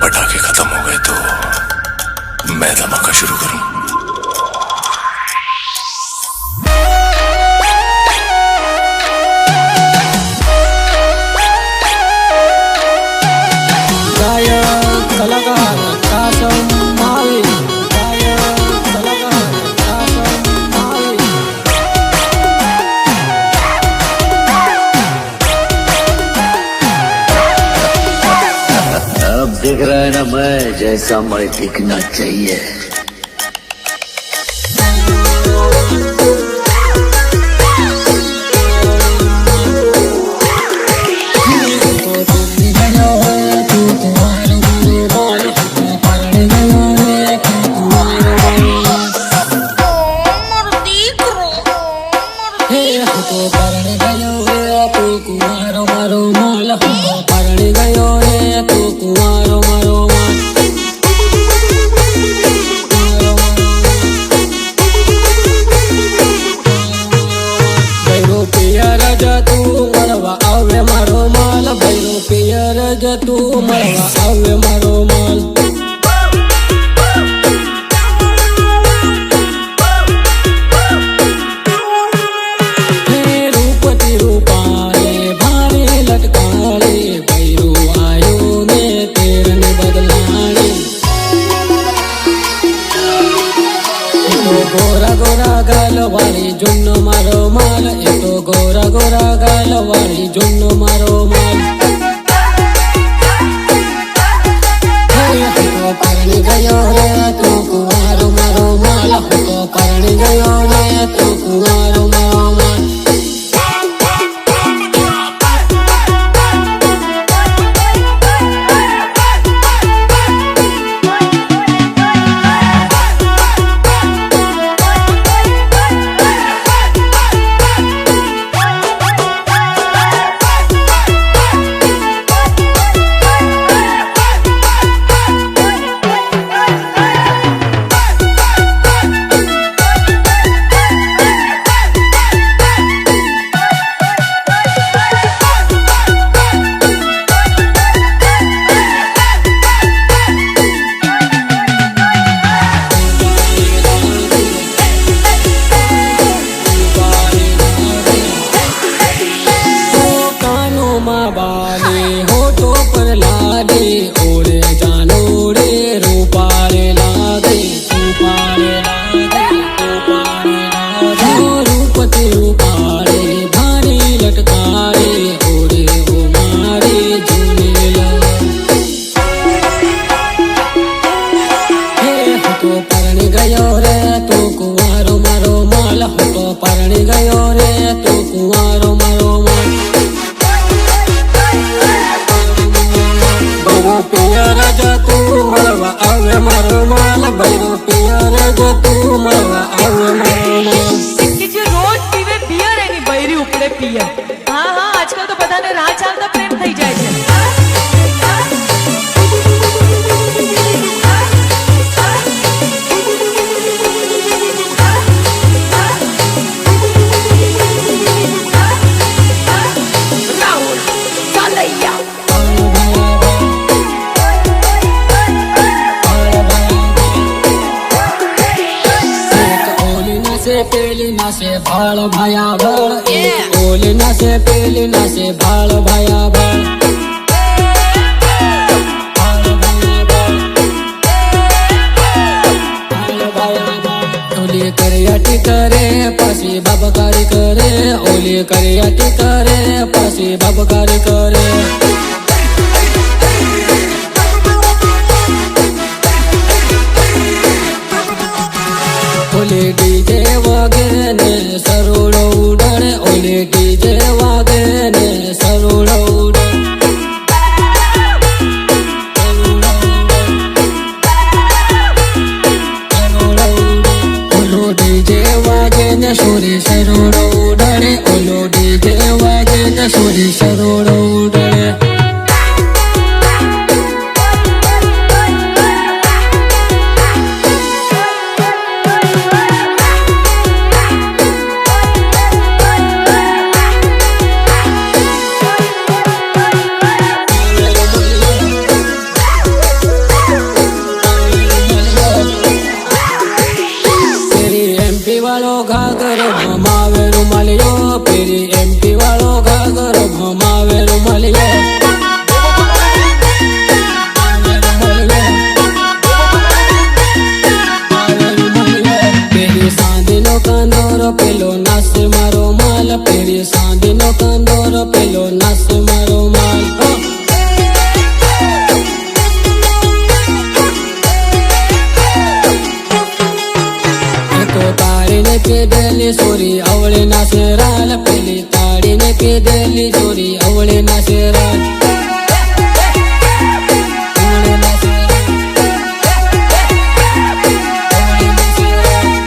पटाखे खत्म हो गए तो मैं धमाका शुरू करूं। कलाकार कासम मावी, कलाकार कासम मावी। अब दिख रहा है ना मैं जैसा मैं दिखना चाहिए। तू मरवा आवे मारो माल। रूपती रूपाले भारे लटकाले भैरू आयो ने तेरन बदलाने। तो गोरा गोरा गाल वाली जुन्न मारो माल, ये तो गोरा गोरा गाल वाली जुन्न मारो माल। परणी गयो रे तू कुंवारो मारो माल, तो परणी गयो रे तू कुंवारो मारो माल। होठों पर लागे ओरे जानो रे रूपारे लागे रूपारे लागे रूपारे लागे। रूपते रूपारे भारी लटकारे ओरे ओ मारे झूले हे तो परणी गयो रे तू कुंवारो मारो माल, तो परणी गयो रे तू कुंवारो मारो माल। पिया राजा तू मरवा आवे मारो माल, भैरो पिया राजा तू मरवा आवे मारो माल। જે રોજ પીવે બિયર એની બૈરી ઉપડે પિયર। હા હા આજકાલ તો બધાને રાહ ચાલતા પ્રેમ થઈ જાય છે। पेली ना से भाल भाया भाल, ओली ना से पेली ना से भाल भाया भाल। ओली करियाटी करे पासी बबकारी करे, ओली करियाटी करे पासी बबकारी करे। ओले डीजे वागे ने सरोड़ो उड़े, ओले डीजे वागे ने सरोड़ो उड़े। ओलो डीजे वागे ने सोरी सरोड़ो उड़े, ओलो डीजे वागे ने सोरी सरोड़ो उड़े। પેલો નાસ મારો માલ તાળીને પીધેલી સોરી અવળે નાસે રાલ પેલી તાળીને પીધેલી સોરી અવળે નાસે રાલ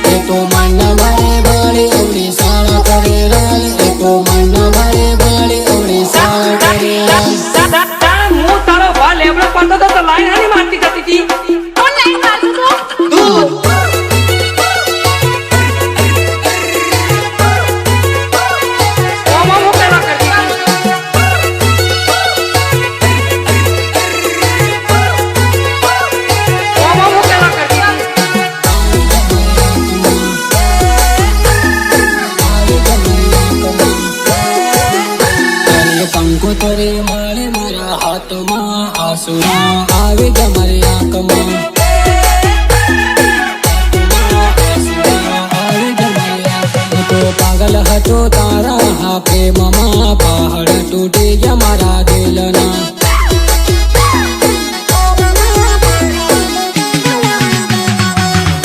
એ તો માના વાળે વાળી અવળી સાળા કરે રાલ એ તો માના વાળે વાળી અવળી સાળા કરે રાલ હું તારો વા લેબડો પડતો તો લાઈન હાની મારતી જતી હતી કોણ લાઈન મારતું તો તું કંકોતરે માળે મારા હાથમાં આસુરા આવે તમારી આંખમાં તો પાગલ હતો તારા હા પ્રેમમાં પહાડ તૂટી ગયા મારા દિલના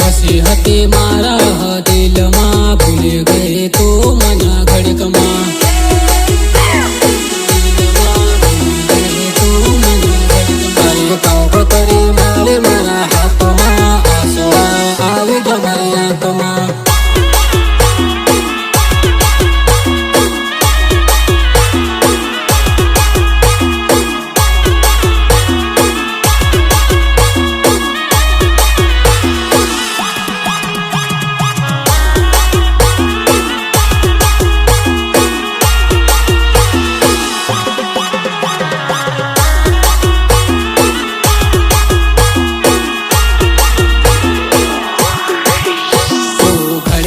પછી હતી મારા દિલમાં ભૂલી ગઈ તો મના ઘડકમાં કંકોતરી માળે મારા હાથમાં આસુરા આવે તમારી આંખમાં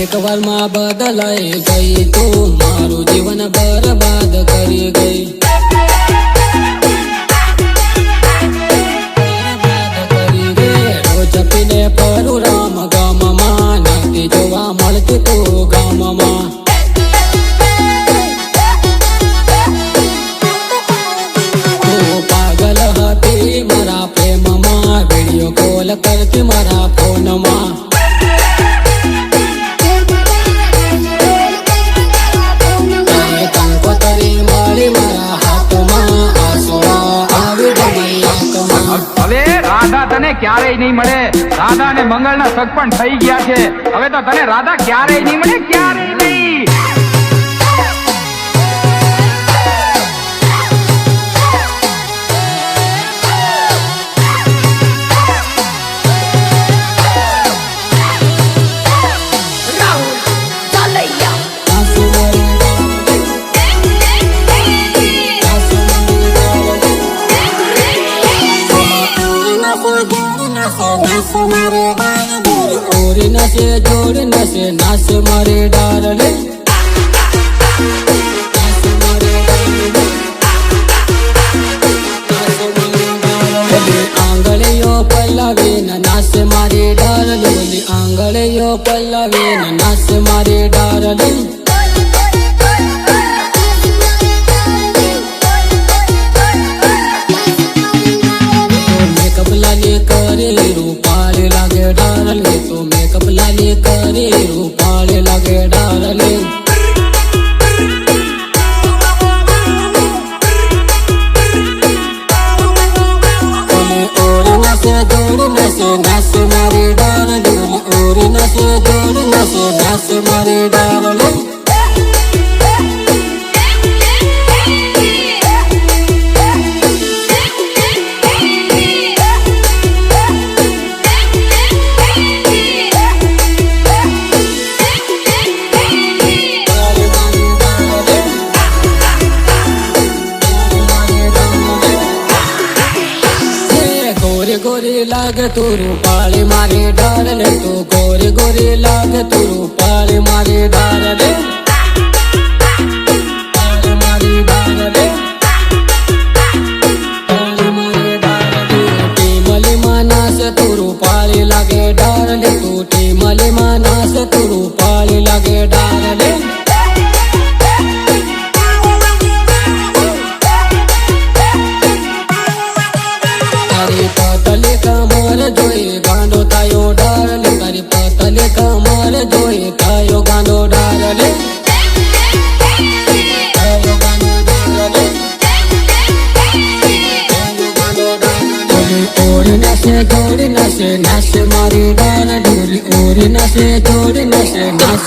એકવારમાં બદલાઈ ગઈ તો મારું જીવન બરબાદ કરી ગઈ રોજ પીને પરુરામ ગામમાં નથી જોવા મળતી તો ગામમાં પાગલ હતી મારા પ્રેમમાં વિડીયો કોલ કરતી મારા ફોનમાં હવે રાધા તને ક્યારેય નહીં મળે રાધા ને મંગળ ના સગ પણ થઈ ગયા છે હવે તો તને રાધા ક્યારેય નહીં મળે ક્યારેય નહીં ઓરી નસે જોડ નસે નાસ મારે ડારલે આંગળીઓ પલ્લાવે નાસ મારી ડારલે આંગળીઓ પલ્લાવે નાસ મારી ડારલે મેકઅપ લાલી કરે રૂપાળે લાગે ડારલે તો મેકઅપ લાલી કરે રૂપાળે લાગે ડારલે ઓરી નસે જોડ નસે નાસ મારી ડારલે ઓરી નસે જોડ નસે નાસ મારી ડારલે गोरी लागे तू रूपाली मारी डारले तू गोरी गोरी लागे तू रूपाली मारी डारले मारी डारले टीमली मानास तू रूपाली लागे डारले तू टीमली मानास तू रूपाली लागे डारले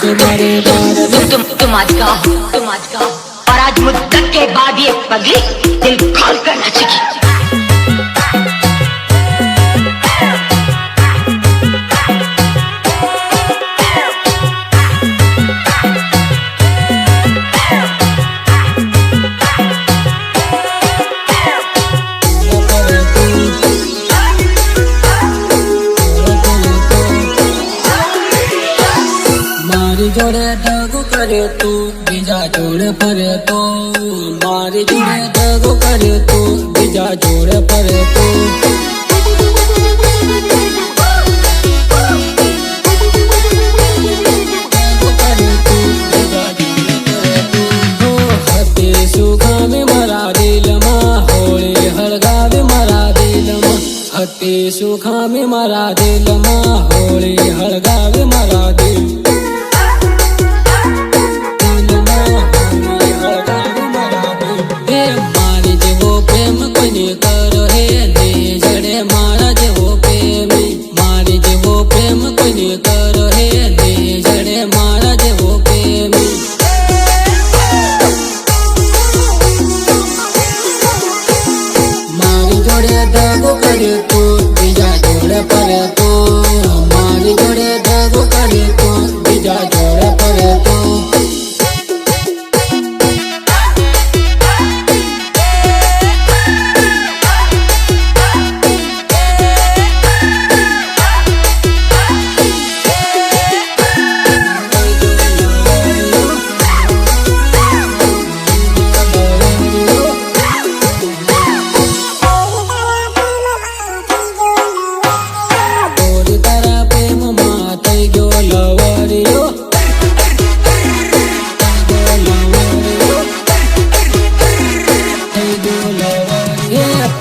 से मारे बार तुम आज गाओ और आज मुद्दत के बाद ये पगली दिल खोल कर नाचेगी। मारी जोड़े दगो करे तू बीजा जोड़े परे तो मारी जोड़े दगो करे तू बीजा जोड़े परे तो हते सुखा में मरा दिल माँ होली हड़गावे मरा दिल माँ हते सुखा में मरा दिल माँ होली हड़गावे मरा दिल मारी जेवो प्रेम कोने करो हे ने जड़े मारा जेवो प्रेम मारी जेवो प्रेम कोने करो हे ने जड़े मारा जेवो प्रेम मारी जोड़े दगो करे तू बीजा जोड़े परे तो मारी जोड़े दगो करे तू बीजा जोड़े परे तो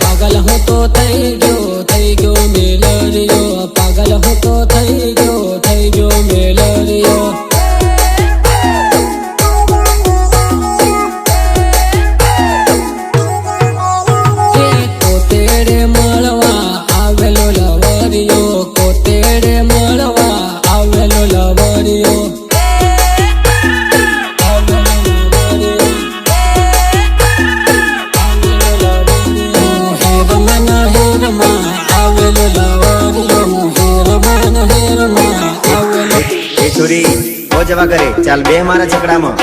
पागल हो तो થઈ ગયો મેલરિયો પાગલ હો તો થઈ ગયો મેલરિયો કોતેડે મળવા આવેલો લવરિયો કોતેડે મળવા આવેલો લવરિયો છોરી ઓ જવા કરે ચાલ બે મારા છકડામાં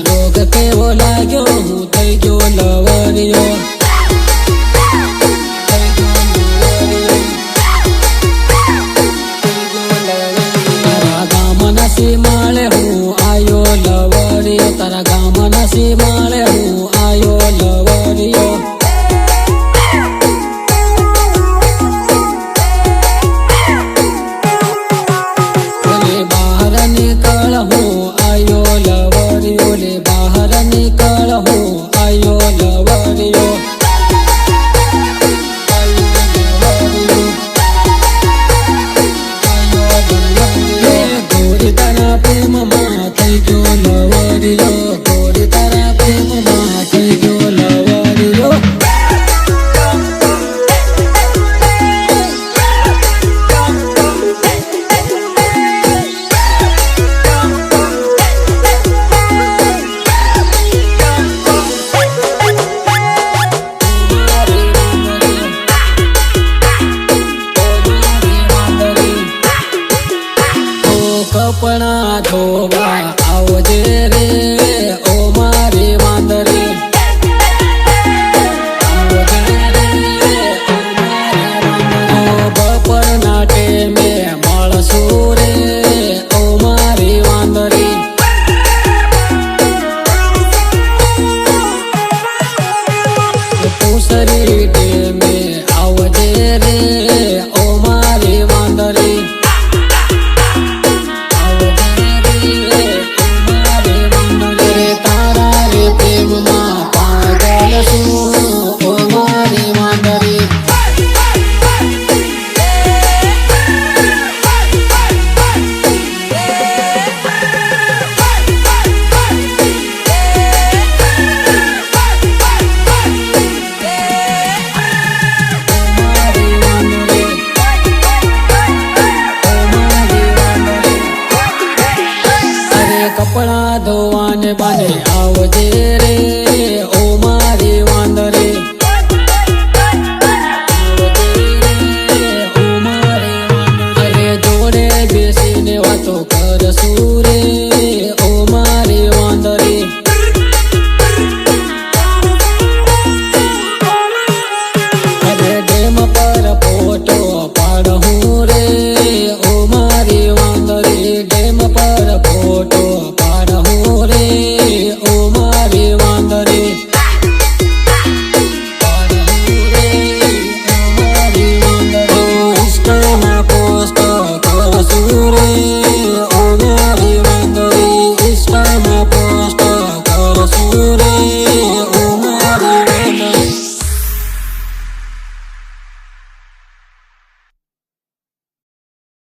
रोग केवो लाग्यो हूँ થઈ ગયો લવરિયો તારા ગામના સીમાળે હું આયો લવરિયો તારા ગામના સીમાળે હું આયો લવરિયો બહાર નીકળ હું આયો લવરિયો લે બહાર નીકળ હું આયો લવરિયો ગરબાને આવજે રે